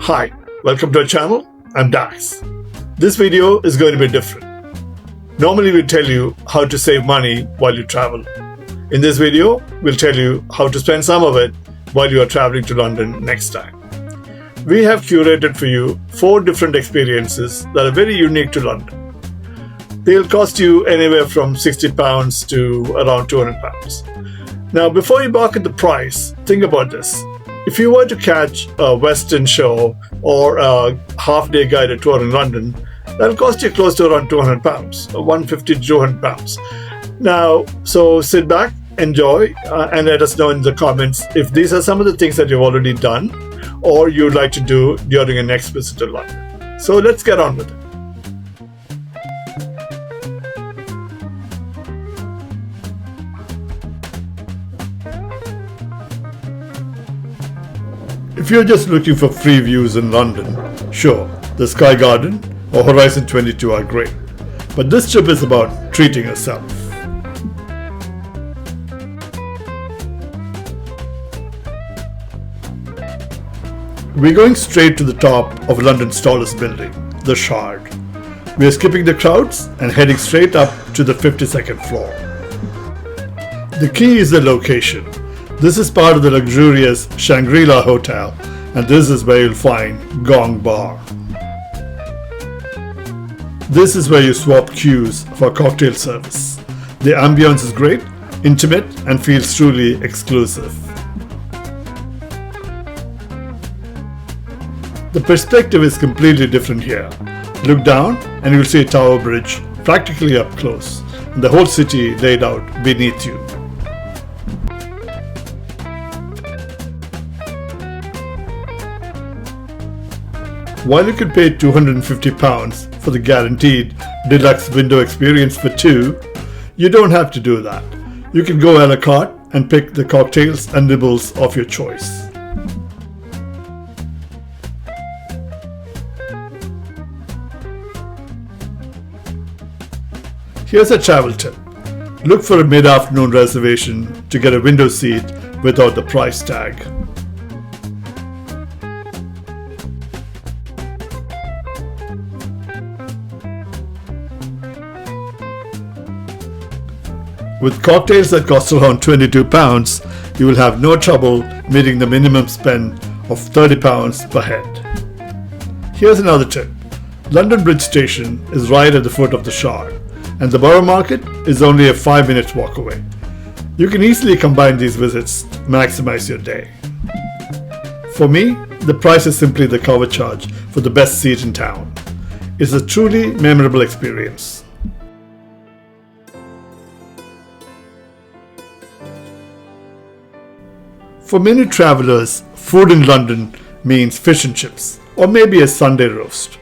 Hi, welcome to our channel. I'm Dax. This video is going to be different. Normally we tell you how to save money while you travel. In this video, we'll tell you how to spend some of it while you are traveling to London next time. We have curated for you 4 different experiences that are very unique to London. They'll cost you anywhere from £60 to around £200. Now, before you balk at the price, think about this. If you were to catch a West End show or a half-day guided tour in London, that'll cost you close to around £200, or £150 to £200. Now, so sit back, enjoy, and let us know in the comments if these are some of the things that you've already done or you'd like to do during your next visit to London. So let's get on with it. If you're just looking for free views in London, sure, the Sky Garden or Horizon 22 are great. But this trip is about treating yourself. We're going straight to the top of London's tallest building, the Shard. We're skipping the crowds and heading straight up to the 52nd floor. The key is the location. This is part of the luxurious Shangri-La Hotel, and this is where you'll find Gong Bar. This is where you swap queues for cocktail service. The ambience is great, intimate, and feels truly exclusive. The perspective is completely different here. Look down and you'll see a tower bridge practically up close, and the whole city laid out beneath you. While you could pay £250 for the guaranteed deluxe window experience for 2, you don't have to do that. You can go a la carte and pick the cocktails and nibbles of your choice. Here's a travel tip. Look for a mid-afternoon reservation to get a window seat without the price tag. With cocktails that cost around £22, you will have no trouble meeting the minimum spend of £30 per head. Here's another tip. London Bridge Station is right at the foot of the Shard, and the Borough Market is only a 5-minute walk away. You can easily combine these visits to maximize your day. For me, the price is simply the cover charge for the best seat in town. It's a truly memorable experience. For many travelers, food in London means fish and chips, or maybe a Sunday roast.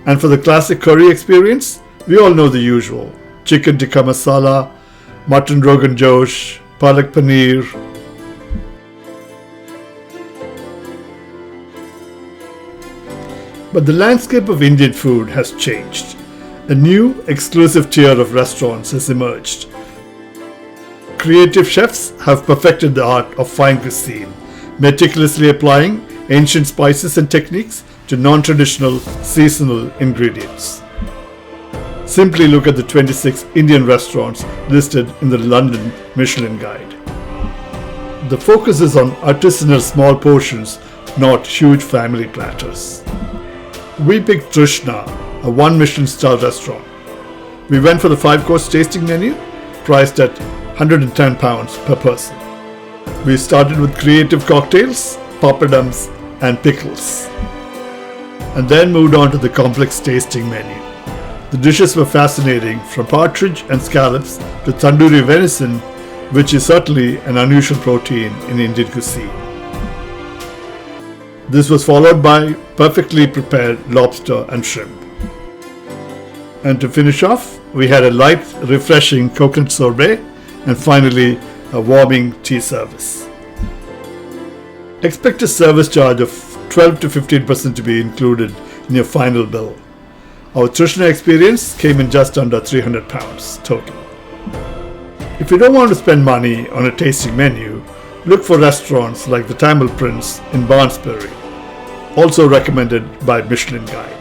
And for the classic curry experience, we all know the usual: chicken tikka masala, mutton rogan josh, palak paneer. But the landscape of Indian food has changed. A new, exclusive tier of restaurants has emerged. Creative chefs have perfected the art of fine cuisine, meticulously applying ancient spices and techniques to non-traditional seasonal ingredients. Simply look at the 26 Indian restaurants listed in the London Michelin Guide. The focus is on artisanal small portions, not huge family platters. We picked Trishna, a 1 Michelin star restaurant. We went for the 5-course tasting menu, priced at £110 per person. We started with creative cocktails, papadums, and pickles, and then moved on to the complex tasting menu. The dishes were fascinating, from partridge and scallops to tandoori venison, which is certainly an unusual protein in Indian cuisine. This was followed by perfectly prepared lobster and shrimp. And to finish off, we had a light, refreshing coconut sorbet, and finally a warming tea service. Expect a service charge of 12 to 15% to be included in your final bill. Our Trishna experience came in just under £300 total. If you don't want to spend money on a tasting menu, look for restaurants like the Tamil Prince in Barnsbury. also recommended by Michelin Guide.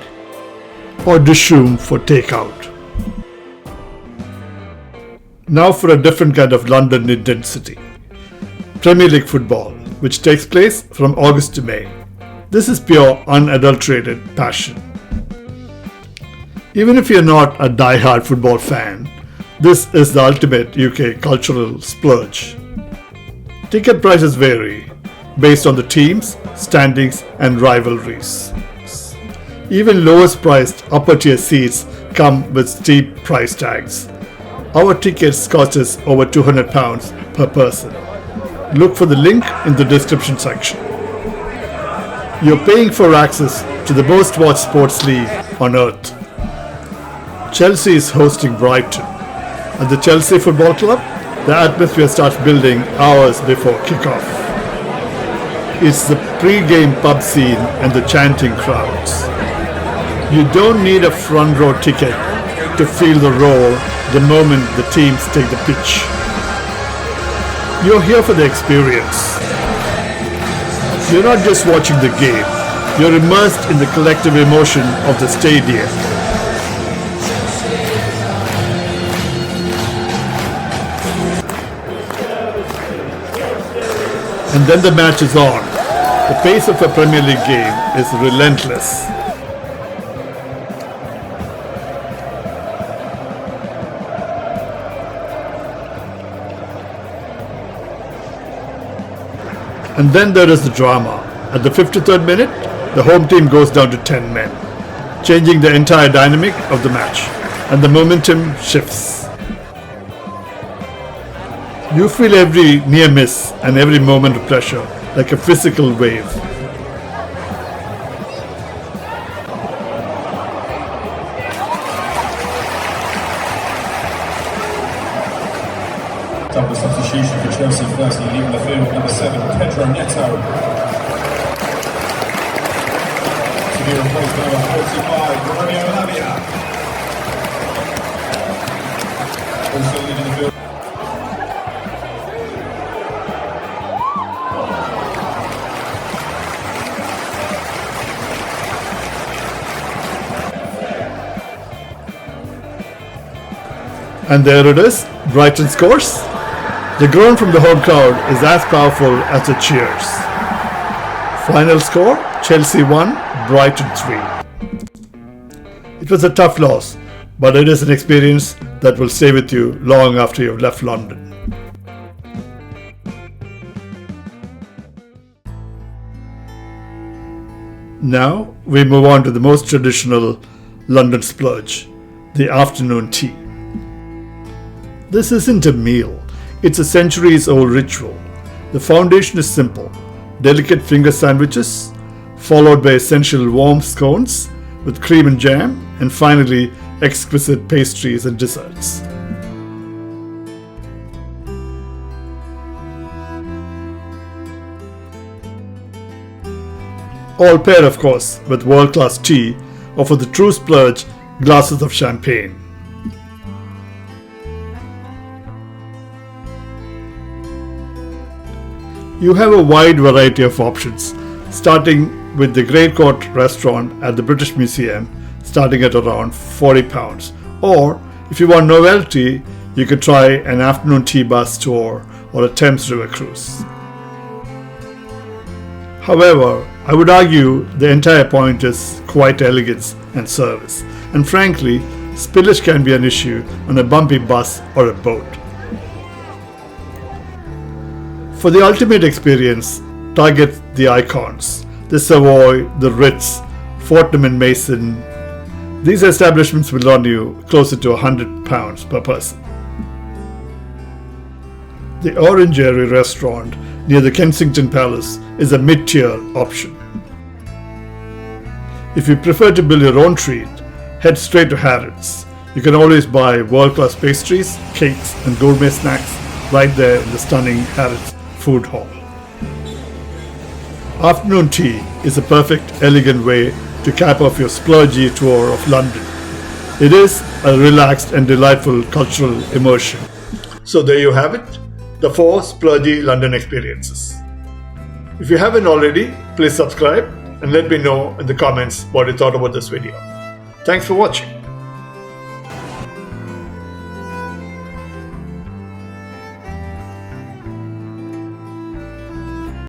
Or dish room for takeout. Now for a different kind of London intensity. Premier League football, which takes place from August to May. This is pure, unadulterated passion. Even if you're not a die-hard football fan, this is the ultimate UK cultural splurge. Ticket prices vary based on the teams, standings and rivalries. Even lowest priced upper tier seats come with steep price tags. Our tickets cost us over £200 per person. Look for the link in the description section. You're paying for access to the most watched sports league on earth. Chelsea is hosting Brighton. At the Chelsea Football Club, the atmosphere starts building hours before kickoff. It's the pre-game pub scene and the chanting crowds. You don't need a front row ticket to feel the roar the moment the teams take the pitch. You're here for the experience. You're not just watching the game, you're immersed in the collective emotion of the stadium. And then the match is on. The pace of a Premier League game is relentless. And then there is the drama. At the 53rd minute, the home team goes down to 10 men, changing the entire dynamic of the match, and the momentum shifts. You feel every near miss and every moment of pressure like a physical wave. Double substitution for Chelsea firstly, leaving the field number 7, Pedro Neto. To be replaced by number 45, Romeo Lavia. Also leaving the field. And there it is, Brighton scores. The groan from the home crowd is as powerful as the cheers. Final score, Chelsea 1, Brighton 3. It was a tough loss, but it is an experience that will stay with you long after you've left London. Now we move on to the most traditional London splurge, the afternoon tea. This isn't a meal, it's a centuries-old ritual. The foundation is simple: delicate finger sandwiches, followed by essential warm scones with cream and jam, and finally exquisite pastries and desserts. All paired, of course, with world-class tea, or for the true splurge, glasses of champagne. You have a wide variety of options, starting with the Great Court restaurant at the British Museum, starting at around £40. Or, if you want novelty, you could try an afternoon tea bus tour or a Thames River cruise. However, I would argue the entire point is quite elegance and service, and frankly, spillage can be an issue on a bumpy bus or a boat. For the ultimate experience, target the icons, the Savoy, the Ritz, Fortnum and Mason. These establishments will run you closer to £100 per person. The Orangery restaurant near the Kensington Palace is a mid-tier option. If you prefer to build your own treat, head straight to Harrods. You can always buy world-class pastries, cakes and gourmet snacks right there in the stunning Harrods food hall. Afternoon tea is a perfect, elegant way to cap off your splurgy tour of London. It is a relaxed and delightful cultural immersion. So there you have it, the 4 splurgy London experiences. If you haven't already, please subscribe and let me know in the comments what you thought about this video. Thanks for watching.